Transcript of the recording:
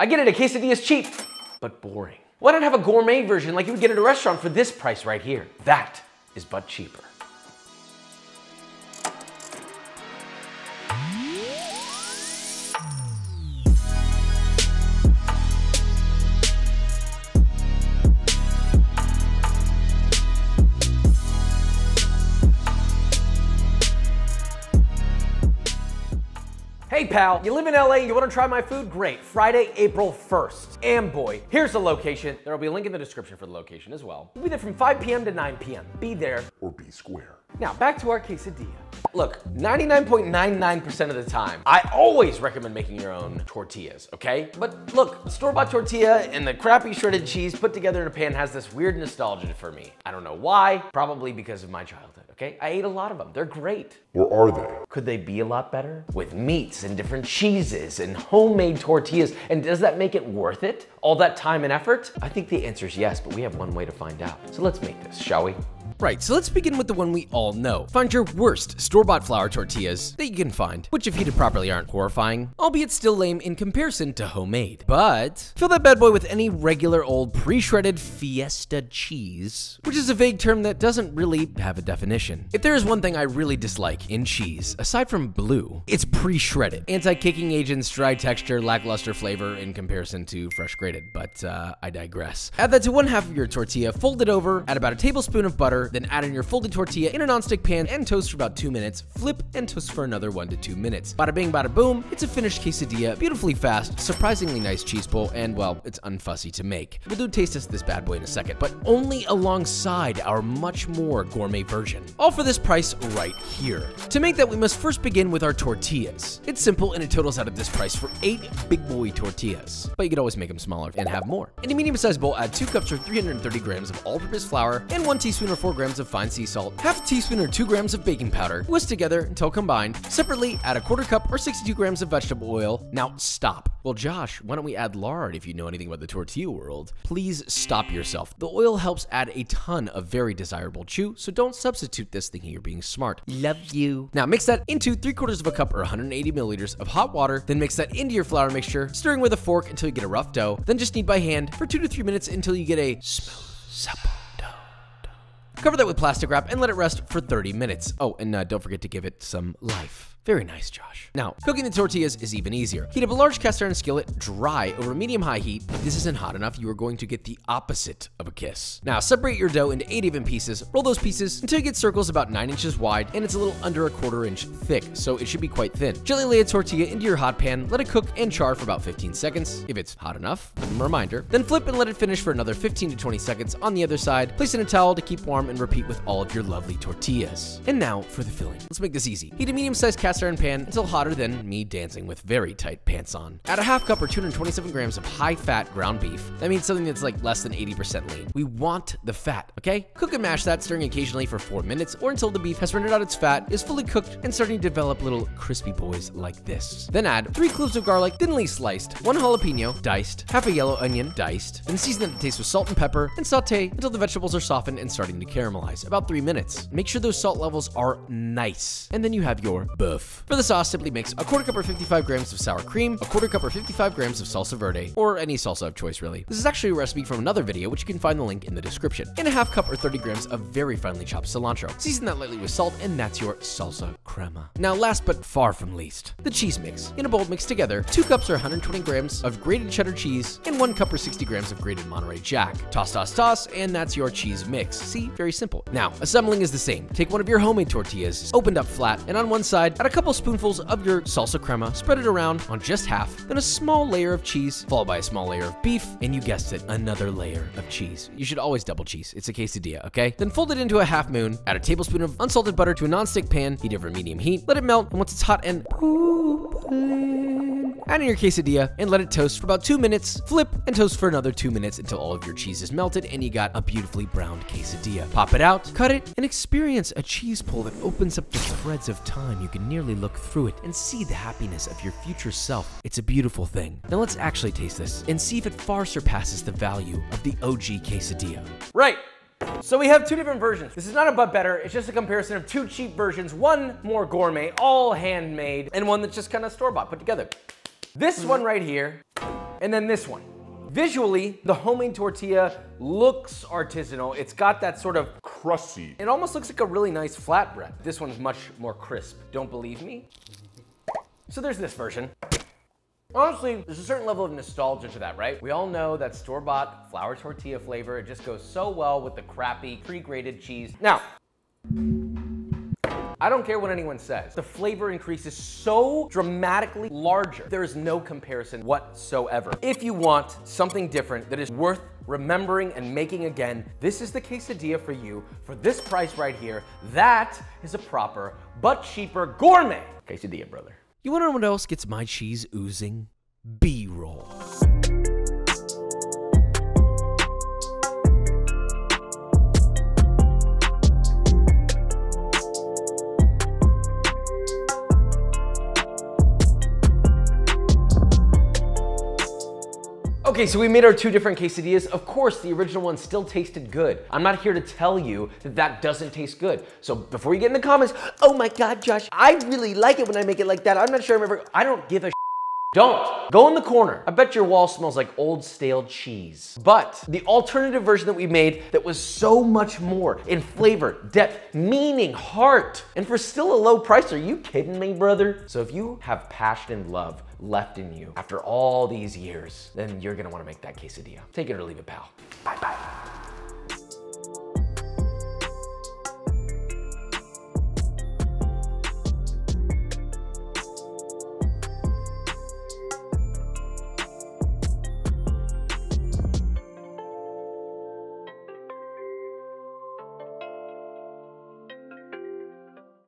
I get it, a quesadilla is cheap, but boring. Why not have a gourmet version like you would get at a restaurant for this price right here? That is but cheaper. Hey pal, you live in LA and you want to try my food? Great. Friday, April 1st. And boy, here's the location. There will be a link in the description for the location as well. We'll be there from 5 p.m. to 9 p.m. Be there or be square. Now, back to our quesadilla. Look, 99.99% of the time, I always recommend making your own tortillas, okay? But look, store-bought tortilla and the crappy shredded cheese put together in a pan has this weird nostalgia for me. I don't know why, probably because of my childhood, okay? I ate a lot of them, they're great. Or are they? Could they be a lot better? With meats and different cheeses and homemade tortillas, and does that make it worth it? All that time and effort? I think the answer is yes, but we have one way to find out. So let's make this, shall we? Right, so let's begin with the one we all know. Find your worst store-bought flour tortillas that you can find, which if heated properly aren't horrifying, albeit still lame in comparison to homemade. But fill that bad boy with any regular old pre-shredded Fiesta cheese, which is a vague term that doesn't really have a definition. If there is one thing I really dislike in cheese, aside from blue, it's pre-shredded. Anti-caking agents, dry texture, lackluster flavor in comparison to fresh grated, but I digress. Add that to one half of your tortilla, fold it over, add about a tablespoon of butter, then add in your folded tortilla in a nonstick pan and toast for about 2 minutes, flip and toast for another 1 to 2 minutes. Bada bing, bada boom, it's a finished quesadilla, beautifully fast, surprisingly nice cheese pull, and well, it's unfussy to make. We'll do taste test this bad boy in a second, but only alongside our much more gourmet version. All for this price right here. To make that, we must first begin with our tortillas. It's simple and it totals out at this price for 8 big boy tortillas, but you could always make them smaller and have more. In a medium-sized bowl, add 2 cups or 330 grams of all-purpose flour and 1 teaspoon or 4 grams of fine sea salt, half a teaspoon or 2 grams of baking powder, whisk together until combined. Separately, add a 1/4 cup or 62 grams of vegetable oil. Now stop. Well, Josh, why don't we add lard if you know anything about the tortilla world? Please stop yourself. The oil helps add a ton of very desirable chew, so don't substitute this thinking you're being smart. Love you. Now mix that into 3/4 cup or 180 milliliters of hot water, then mix that into your flour mixture, stirring with a fork until you get a rough dough, then just knead by hand for 2 to 3 minutes until you get a smooth, supple dough. Cover that with plastic wrap and let it rest for 30 minutes. Oh, and don't forget to give it some life. Very nice, Josh. Now, cooking the tortillas is even easier. Heat up a large cast iron skillet dry over medium-high heat. If this isn't hot enough, you are going to get the opposite of a kiss. Now, separate your dough into 8 even pieces. Roll those pieces until you get circles about 9 inches wide, and it's a little under a 1/4 inch thick, so it should be quite thin. Gently lay a tortilla into your hot pan, let it cook and char for about 15 seconds, if it's hot enough, give them a reminder. Then flip and let it finish for another 15 to 20 seconds on the other side. Place in a towel to keep warm and repeat with all of your lovely tortillas. And now for the filling. Let's make this easy. Heat a medium-sized cast iron pan until hotter than me dancing with very tight pants on. Add a 1/2 cup or 227 grams of high-fat ground beef. That means something that's like less than 80% lean. We want the fat, okay? Cook and mash that, stirring occasionally for 4 minutes or until the beef has rendered out its fat, is fully cooked, and starting to develop little crispy boys like this. Then add 3 cloves of garlic, thinly sliced, 1 jalapeno, diced, half a yellow onion, diced, then season it to taste with salt and pepper, and saute until the vegetables are softened and starting to caramelize, about 3 minutes. Make sure those salt levels are nice, and then you have your boeuf. For the sauce, simply mix a 1/4 cup or 55 grams of sour cream, a 1/4 cup or 55 grams of salsa verde, or any salsa of choice really. This is actually a recipe from another video, which you can find the link in the description. And a 1/2 cup or 30 grams of very finely chopped cilantro. Season that lightly with salt, and that's your salsa crema. Now last but far from least, the cheese mix. In a bowl, mix together 2 cups or 120 grams of grated cheddar cheese, and 1 cup or 60 grams of grated Monterey Jack. Toss, toss, toss, and that's your cheese mix. See, very simple. Now, assembling is the same. Take one of your homemade tortillas, opened up flat, and on one side, add a couple spoonfuls of your salsa crema, spread it around on just half, then a small layer of cheese, followed by a small layer of beef, and you guessed it, another layer of cheese. You should always double cheese. It's a quesadilla, okay? Then fold it into a half moon, add a tablespoon of unsalted butter to a non-stick pan, heat over medium heat, let it melt, and once it's hot and add in your quesadilla and let it toast for about 2 minutes, flip and toast for another 2 minutes until all of your cheese is melted and you got a beautifully browned quesadilla. Pop it out, cut it, and experience a cheese pull that opens up the threads of time. You can nearly look through it and see the happiness of your future self. It's a beautiful thing. Now let's actually taste this and see if it far surpasses the value of the OG quesadilla. Right. So we have 2 different versions. This is not a but better, it's just a comparison of 2 cheap versions, one more gourmet, all handmade, and one that's just kind of store-bought, put together. This one right here And then this one. Visually, the homemade tortilla looks artisanal. It's got that sort of crusty. It almost looks like a really nice flatbread. This one's much more crisp. Don't believe me? So there's this version. Honestly, there's a certain level of nostalgia to that, right? We all know that store-bought flour tortilla flavor. It just goes so well with the crappy pre-grated cheese. Now, I don't care what anyone says. The flavor increase is so dramatically larger. There is no comparison whatsoever. If you want something different that is worth remembering and making again, this is the quesadilla for you for this price right here. That is a proper but cheaper gourmet quesadilla, brother. You wanna know what else gets my cheese oozing? B-roll. Okay, so we made our 2 different quesadillas. Of course, the original one still tasted good. I'm not here to tell you that that doesn't taste good. So before you get in the comments, oh my God, Josh, I really like it when I make it like that. I'm not sure I don't give a Don't. Go in the corner. I bet your wall smells like old stale cheese. But the alternative version that we made that was so much more in flavor, depth, meaning, heart, and for still a low price, are you kidding me, brother? So if you have passion and love left in you after all these years, then you're gonna wanna make that quesadilla. Take it or leave it, pal. Bye-bye.